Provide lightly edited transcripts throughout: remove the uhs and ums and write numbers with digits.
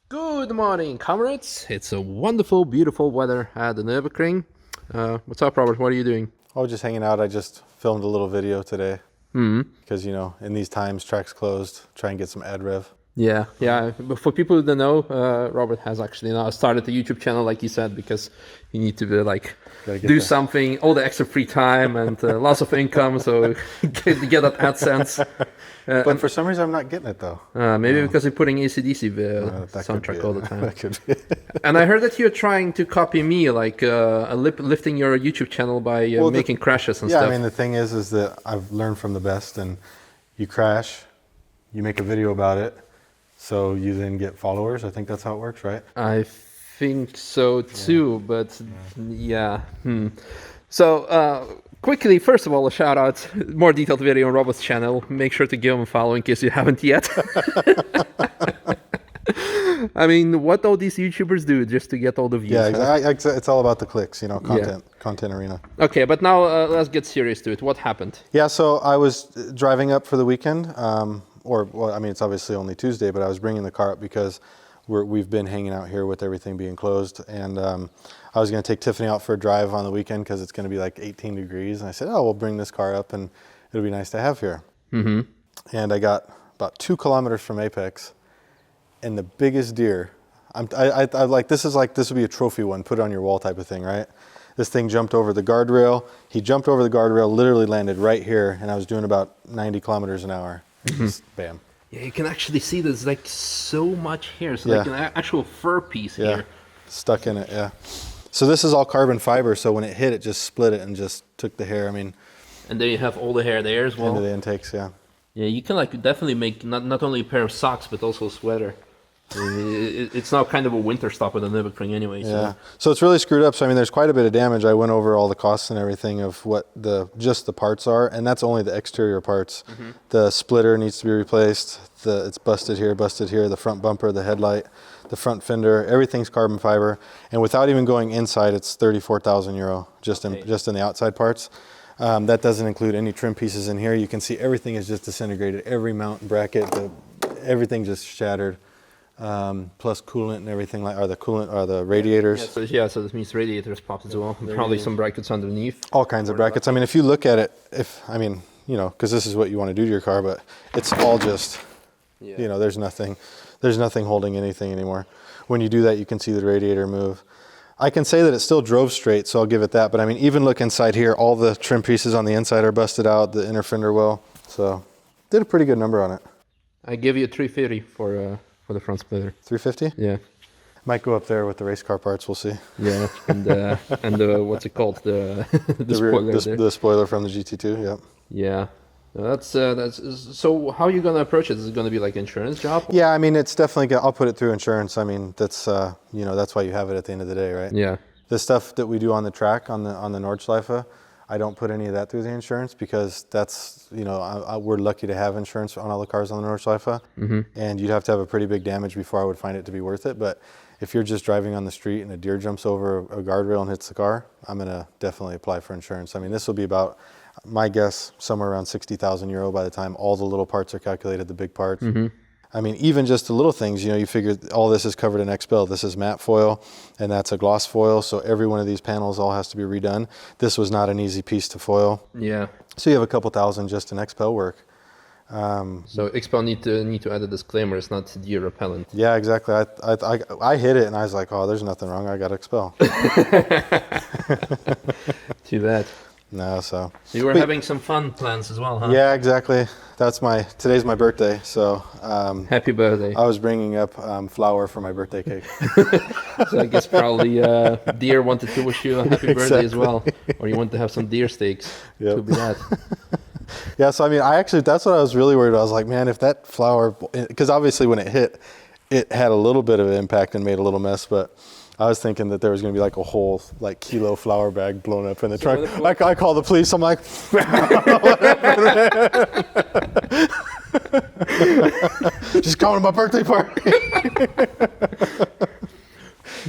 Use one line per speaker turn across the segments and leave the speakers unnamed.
Good morning, comrades. It's a wonderful, beautiful weather at the Nürburgring. What's up, Robert? What are you doing?
Oh, just hanging out. I just filmed a little video today. Because, in these times, track's closed, try and get some ad rev.
Yeah. But for people who don't know, Robert has actually now started the YouTube channel, like you said, because you need to do something, all the extra free time and lots of income, so get that AdSense.
But for some reason, I'm not getting it, though.
Maybe because you're putting AC/DC soundtrack all the time. That could be. And I heard that you're trying to copy me, lifting your YouTube channel by making crashes and stuff.
Yeah, I mean, the thing is that I've learned from the best, and you crash, you make a video about it, so you then get followers. I think that's how it works, right?
I think so too, but yeah. So, quickly, first of all, a shout out, more detailed video on Robert's channel. Make sure to give him a follow in case you haven't yet. I mean, what all these YouTubers do just to get all the views.
Yeah, exactly. It's all about the clicks, content arena.
Okay, but now let's get serious to it. What happened?
Yeah, so I was driving up for the weekend, it's obviously only Tuesday, but I was bringing the car up because we've been hanging out here with everything being closed, and I was going to take Tiffany out for a drive on the weekend because it's going to be like 18 degrees, and I said, we'll bring this car up, and it'll be nice to have here. Mm-hmm. And I got about 2 kilometers from Apex, and the biggest deer, this would be a trophy one, put it on your wall type of thing, right? This thing jumped over the guardrail. He jumped over the guardrail, literally landed right here, and I was doing about 90 kilometers an hour. Just bam.
Yeah, you can actually see there's like so much hair. So like an actual fur piece here.
Stuck in it, yeah. So this is all carbon fiber, so when it hit, it just split it and just took the hair. And
then you have all the hair there as well.
Into the intakes, yeah.
Yeah, you can definitely make not only a pair of socks, but also a sweater. It's now kind of a winter stop with the Nürburgring anyway.
Yeah, so it's really screwed up. So there's quite a bit of damage. I went over all the costs and everything of what just the parts are, and that's only the exterior parts. Mm-hmm. The splitter needs to be replaced. It's busted here. The front bumper, the headlight, the front fender, everything's carbon fiber. And without even going inside, it's 34,000 euro just in the outside parts. That doesn't include any trim pieces in here. You can see everything is just disintegrated. Every mount bracket, everything just shattered. Plus coolant and everything the radiators.
So this means radiators popped as well. Probably some brackets underneath.
All kinds of brackets. If you look at it, because this is what you want to do to your car, but it's all just, there's nothing holding anything anymore. When you do that, you can see the radiator move. I can say that it still drove straight, so I'll give it that. But even look inside here, all the trim pieces on the inside are busted out, the inner fender well. So did a pretty good number on it.
I give you a 350 for the front splitter.
350?
Yeah.
Might go up there with the race car parts. We'll see.
Yeah, and what's it called? The spoiler.
The spoiler from the GT2. Yep.
Yeah. That's so. How are you gonna approach it? Is it gonna be like an insurance job?
Yeah, it's definitely. I'll put it through insurance. That's that's why you have it at the end of the day, right?
Yeah.
The stuff that we do on the track on the Nordschleife, I don't put any of that through the insurance because that's, we're lucky to have insurance on all the cars on the Nordschleife. Mm-hmm. And you'd have to have a pretty big damage before I would find it to be worth it. But if you're just driving on the street and a deer jumps over a guardrail and hits the car, I'm going to definitely apply for insurance. This will be about, my guess, somewhere around 60,000 euro by the time all the little parts are calculated, the big parts. Mm-hmm. Even just the little things, you figure all this is covered in XPEL. This is matte foil, and that's a gloss foil, so every one of these panels all has to be redone. This was not an easy piece to foil.
Yeah.
So you have a couple thousand just in XPEL work.
So XPEL need to add a disclaimer, it's not deer repellent.
Yeah, exactly. I hit it, and I was like, there's nothing wrong, I got XPEL.
Too bad.
No, so
you were having some fun plans as well, huh?
Yeah, exactly. Today's my birthday, so
happy birthday.
I was bringing up flour for my birthday cake.
So I guess probably deer wanted to wish you a happy birthday as well, or you want to have some deer steaks. Yep. Could be that.
Yeah, so that's what I was really worried about. I was like, man, if that flour, because obviously when it hit, it had a little bit of an impact and made a little mess, but I was thinking that there was going to be like a whole kilo flour bag blown up in the trunk. I call the police. I'm like, just going to my birthday party.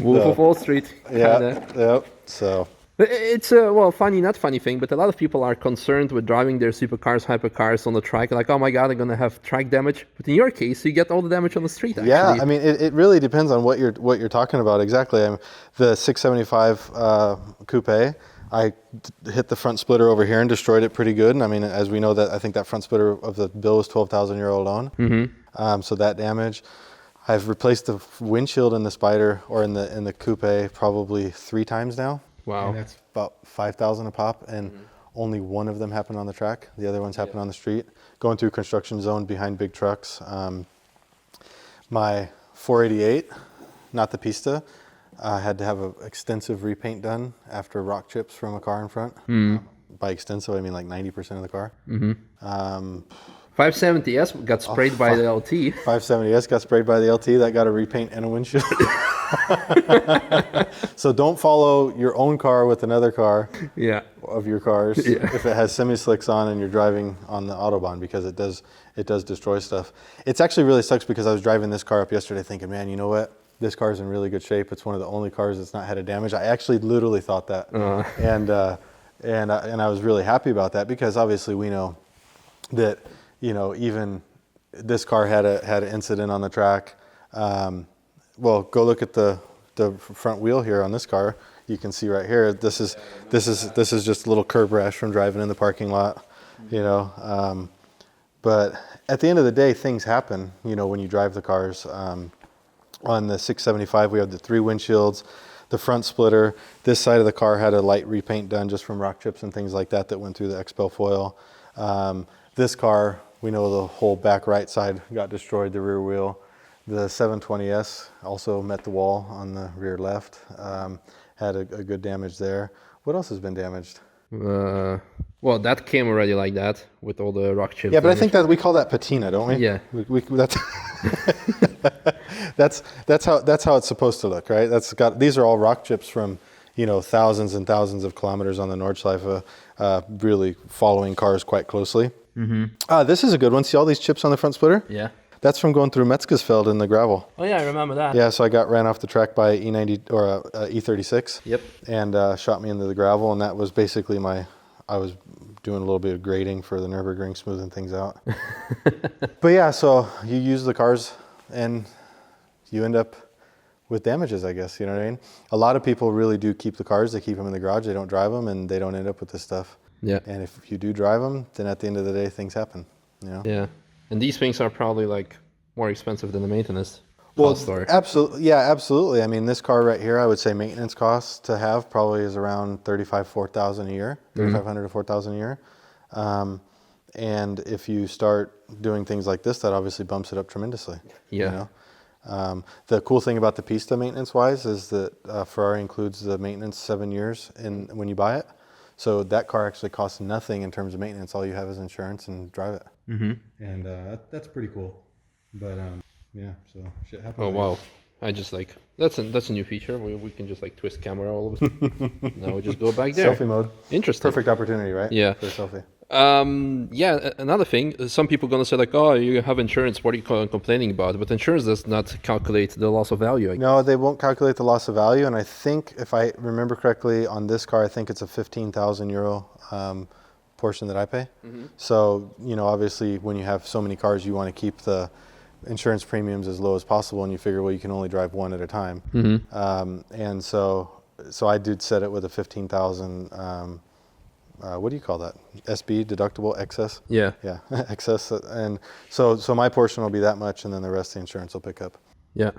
Wolf of Wall Street.
Yeah. Yep. So.
It's a well, funny, not funny thing, but a lot of people are concerned with driving their supercars, hypercars on the track. Like, oh my god, they're gonna have track damage. But in your case, you get all the damage on the street. Actually.
Yeah, I mean, it really depends on what you're talking about exactly. The 675 coupe, I hit the front splitter over here and destroyed it pretty good. And I mean, as we know, that I think that front splitter of the bill was 12,000 euro alone. Mm-hmm. So that damage. I've replaced the windshield in the Spider or in the coupe probably 3 times now.
Wow.
And that's about 5,000 a pop, and only one of them happened on the track. The other ones happened on the street, going through construction zone behind big trucks. My 488, not the Pista, had to have an extensive repaint done after rock chips from a car in front. By extensive, I mean like 90% of the car.
570S got sprayed by the LT.
570S got sprayed by the LT. That got a repaint and a windshield. So don't follow your own car with another car of your cars if it has semi-slicks on and you're driving on the Autobahn, because it does destroy stuff. It's actually really sucks because I was driving this car up yesterday thinking, man, you know what? This car's in really good shape. It's one of the only cars that's not had a damage. I actually literally thought that. And I was really happy about that, because obviously we know that, you know, even this car had an incident on the track. Well, go look at the front wheel here on this car. You can see right here. This is just a little curb rash from driving in the parking lot, you know. But at the end of the day, things happen, you know, when you drive the cars. On the 675, we have the 3 windshields, the front splitter. This side of the car had a light repaint done just from rock chips and things like that that went through the XPEL foil. This car, we know the whole back right side got destroyed, the rear wheel. The 720S also met the wall on the rear left, had a good damage there. What else has been damaged?
Well, that came already like that with all the rock chips.
Yeah, but I think that we call that patina, don't we?
Yeah.
That's how it's supposed to look, right? These are all rock chips from, you know, thousands and thousands of kilometers on the Nordschleife, really following cars quite closely. This is a good one. See all these chips on the front splitter?
Yeah.
That's from going through Metzgesfeld in the gravel.
Oh yeah, I remember that.
Yeah, so I got ran off the track by E90 or E36.
Yep.
And shot me into the gravel, and that was basically I was doing a little bit of grading for the Nürburgring, smoothing things out. But yeah, so you use the cars and you end up with damages, I guess, you know what I mean? A lot of people really do keep the cars, they keep them in the garage, they don't drive them, and they don't end up with this stuff.
Yeah.
And if you do drive them, then at the end of the day, things happen, you know?
Yeah. And these things are probably like more expensive than the maintenance.
Well, absolutely. Yeah, absolutely. I mean, this car right here, I would say maintenance costs to have probably is around $4,000 a year, $3,500 to $4,000 a year. And if you start doing things like this, that obviously bumps it up tremendously.
Yeah.
You know? The cool thing about the Pista maintenance-wise is that Ferrari includes the maintenance 7 years when you buy it. So that car actually costs nothing in terms of maintenance. All you have is insurance and drive it. And that's pretty cool. But yeah, so shit happens.
Oh wow! I just like that's a new feature. We can just like twist camera all of a sudden. Now we just go back there.
Selfie mode.
Interesting.
Perfect opportunity, right?
Yeah.
For a selfie.
Yeah. Another thing, some people gonna say like, oh, you have insurance. What are you complaining about? But insurance does not calculate the loss of value.
No, they won't calculate the loss of value. And I think, if I remember correctly, on this car, I think it's a 15,000 euro portion that I pay. So, you know, obviously, when you have so many cars, you want to keep the insurance premiums as low as possible, and you figure, well, you can only drive one at a time. And so I did set it with a 15,000. What do you call that? SB, deductible, excess?
Yeah.
Yeah, excess. And so my portion will be that much, and then the rest the insurance will pick up.
Yeah.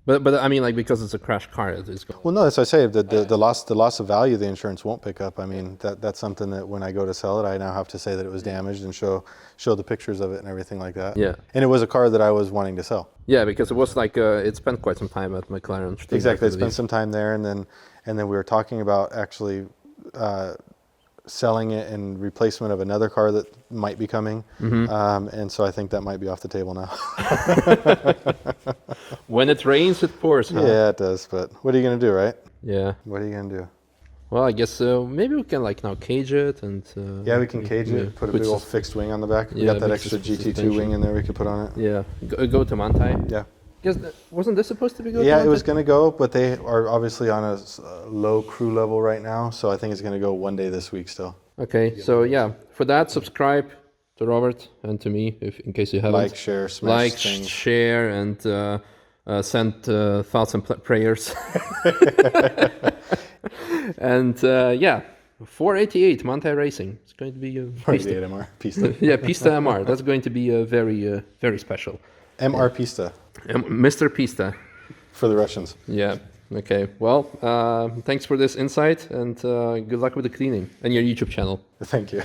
But I mean, like, because it's a crash car, it's going.
Well, no, that's what I say. The loss of value, the insurance won't pick up. I mean, that's something that when I go to sell it, I now have to say that it was damaged and show the pictures of it and everything like that.
Yeah.
And it was a car that I was wanting to sell.
Yeah, because it was like it spent quite some time at McLaren.
Exactly, it spent some time there, and then we were talking about actually selling it in replacement of another car that might be coming. And so I think that might be off the table now.
When it rains, it pours, huh?
Yeah, it does. But what are you going to do, right?
Yeah.
What are you going to do?
Well, I guess maybe we can like now cage it and.
Yeah, we can cage it. Put a big old fixed wing on the back. We got that extra GT2 wing in there we could put on it.
Yeah. Go to Manthey.
Yeah.
Yes, wasn't this supposed to be good?
Yeah, it was going to go, but they are obviously on a low crew level right now, so I think it's going to go one day this week still.
Okay, so yeah, for that, subscribe to Robert and to me, if in case you haven't.
Like, share, smash things.
Share, and send thoughts and prayers. And yeah, 488 Manthey-Racing. It's going to be a
488 MR Pista.
Yeah, Pista MR. That's going to be a very special.
MR Pista.
Mr. Pista.
For the Russians.
Yeah. Okay. Well, thanks for this insight, and good luck with the cleaning and your YouTube channel.
Thank you.